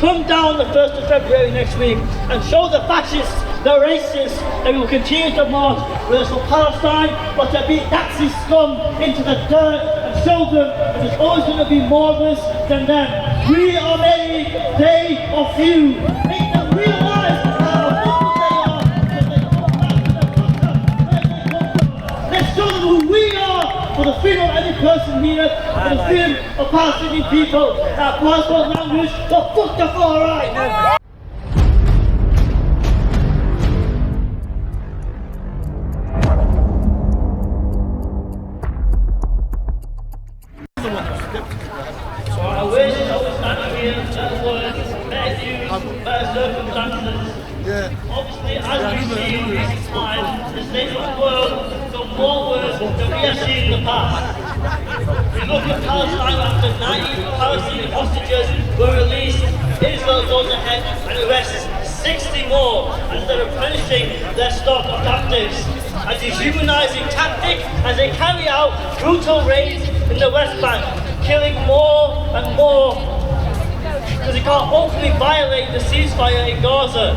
come down the 1st of February next week and show the fascists, the racists, that we will continue to march whether it's for Palestine or to beat Nazi scum into the dirt and show them that there's always going to be more of us than them. We are many, they are few. Make them realize how important they are, that they come back to the gutter where they come from. Let's show them who we are for the freedom of any person here, for the freedom of Palestinian people, our passport language, the fuck the far right. I wish I was not here, better words, better views, better circumstances. Obviously, as we see in recent times, the state of the world got more worse than we have seen in the past. We look at Palestine after 90 Palestinian hostages were released, Israel goes ahead and arrests 60 more instead of replenishing their stock of captives. A dehumanizing tactic as they carry out brutal raids in the West Bank, killing more and more because they can't openly violate the ceasefire in Gaza,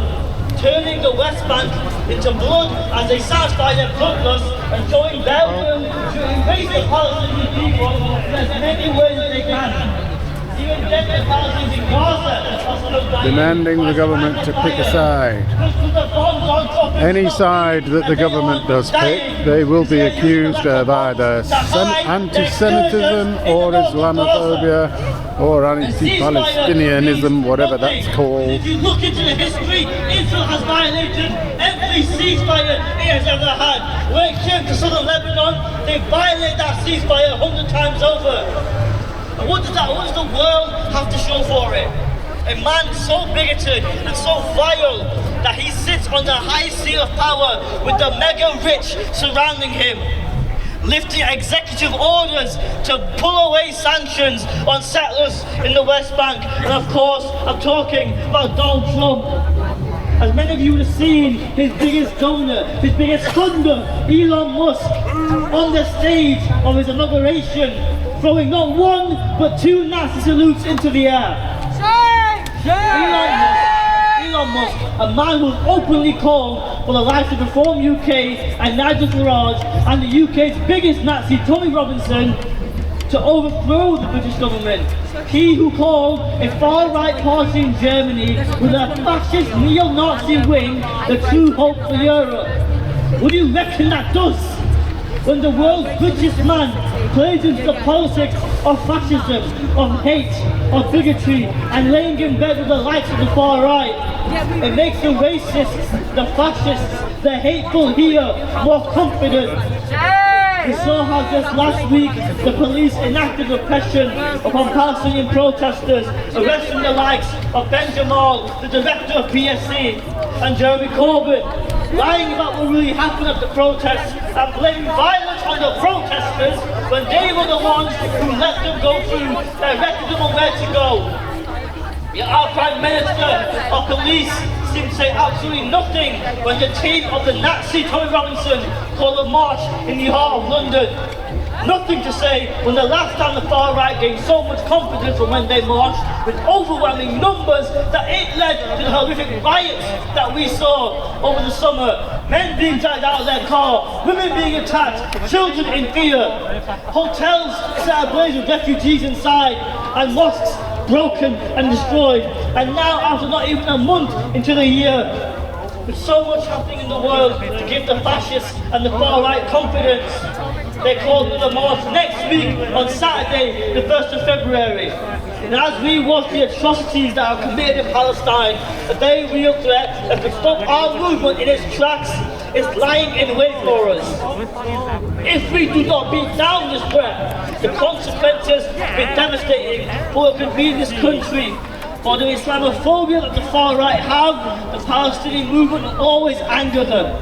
turning the West Bank into blood as they satisfy their bloodlust and showing their will to erase the Palestinian people in as many ways as they can. Even dead Palestinians in Gaza are still dying. Demanding the government to pick a side. Any side that the government does pick, they will be accused of either anti-Semitism or Islamophobia or anti-Palestinianism, whatever that's called. If you look into the history, Israel has violated every ceasefire it has ever had. When it came to southern Lebanon, they violated that ceasefire 100 times over. And what does the world have to show for it? A man so bigoted and so vile that he sits on the high seat of power with the mega rich surrounding him, lifting executive orders to pull away sanctions on settlers in the West Bank. And of course, I'm talking about Donald Trump. As many of you have seen, his biggest donor, his biggest funder, Elon Musk, on the stage of his inauguration, throwing not one but 2 Nazi salutes into the air. Elon Musk, a man who openly called for the likes of Reform UK and Nigel Farage and the UK's biggest Nazi, Tommy Robinson, to overthrow the British government. He who called a far-right party in Germany with a fascist neo-Nazi wing the true hope for Europe. What do you reckon that does? When the world's richest man plays into the politics of fascism, of hate, of bigotry, and laying in bed with the likes of the far right, it makes the racists, the fascists, the hateful here more confident. We saw how just last week the police enacted repression upon Palestinian protesters, arresting the likes of Ben Jamal, the director of PSC, and Jeremy Corbyn, lying about what really happened at the protests and blaming violence on the protesters when they were the ones who let them go through, directed them on where to go. Yet our Prime Minister of Police seemed to say absolutely nothing when the team of the Nazi Tommy Robinson called a march in the heart of London. Nothing to say when the last time the far right gained so much confidence from when they marched with overwhelming numbers that it led to the horrific riots that we saw over the summer. Men being dragged out of their car, women being attacked, children in fear, hotels set ablaze with refugees inside, and mosques broken and destroyed. And now, after not even a month into the year, with so much happening in the world to give the fascists and the far right confidence, they called for the march next week on Saturday, the 1st of February. And as we watch the atrocities that are committed in Palestine, a very real threat that could stop our movement in its tracks is lying in wait for us. If we do not beat down this threat, the consequences will be devastating for what could be in this country. For the Islamophobia that the far right have, the Palestinian movement will always anger them.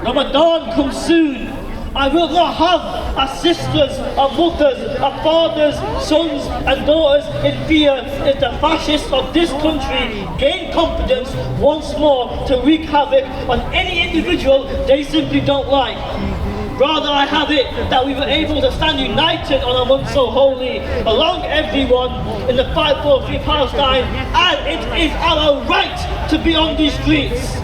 Ramadan comes soon. I will not have our sisters, our mothers, our fathers, sons and daughters in fear if the fascists of this country gain confidence once more to wreak havoc on any individual they simply don't like. Rather, I have it that we were able to stand united on a month so holy, along everyone in the fight for free Palestine, and it is our right to be on these streets.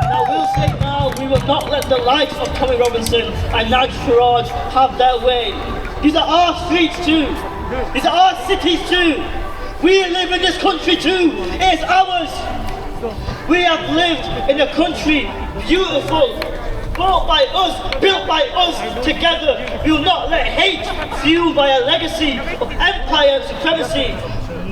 Now, we'll say now, we will not let the likes of Tommy Robinson and Nigel Farage have their way. These are our streets too. These are our cities too. We live in this country too. It's ours. We have lived in a country beautiful, bought by us, built by us together. We will not let hate, fueled by a legacy of empire and supremacy,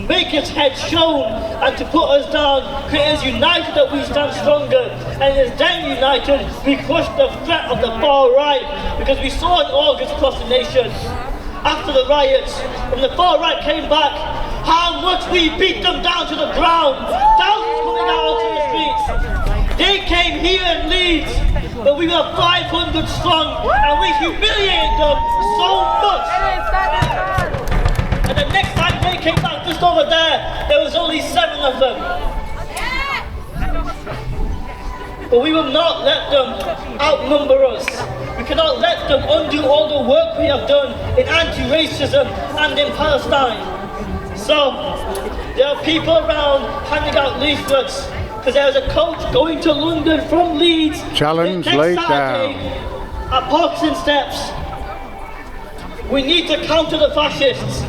make its head shown and to put us down. It is united that we stand stronger, and it is then united we crush the threat of the far right, because we saw in August across the nation, after the riots, when the far right came back, how much we beat them down to the ground. Thousands coming out onto the streets. They came here in Leeds, but we were 500 strong, and we humiliated them so much. And the next time they came back just over there was only 7 of them. But we will not let them outnumber us. We cannot let them undo all the work we have done in anti-racism and in Palestine. So, there are people around handing out leaflets, because there is a coach going to London from Leeds Challenge next laid Saturday down at Parkinson Steps. We need to counter the fascists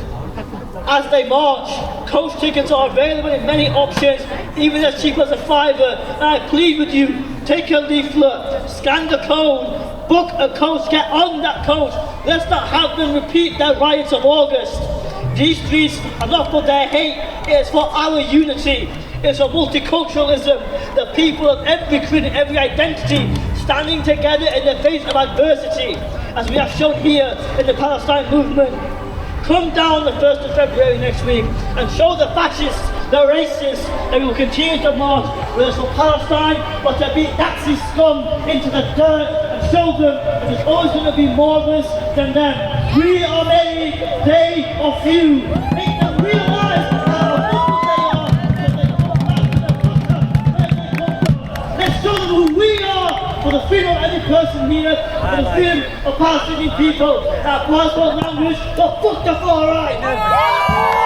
as they march. Coach tickets are available in many options, even as cheap as a £5. And I plead with you, take a leaflet, scan the code, book a coach, get on that coach. Let's not have them repeat their riots of August. These streets are not for their hate, it is for our unity. It's for multiculturalism, the people of every creed and every identity standing together in the face of adversity, as we have shown here in the Palestine movement. Come down the 1st of February next week and show the fascists, the racists, that we will continue to march, whether it's for Palestine or to beat Nazi scum into the dirt and show them that there's always going to be more of us than them. We are many, they are few. Make them realize how awful they are, let's show them who we are, for the freedom of every person here, for the freedom of Palestinian people, our passport language, the fuck the far right!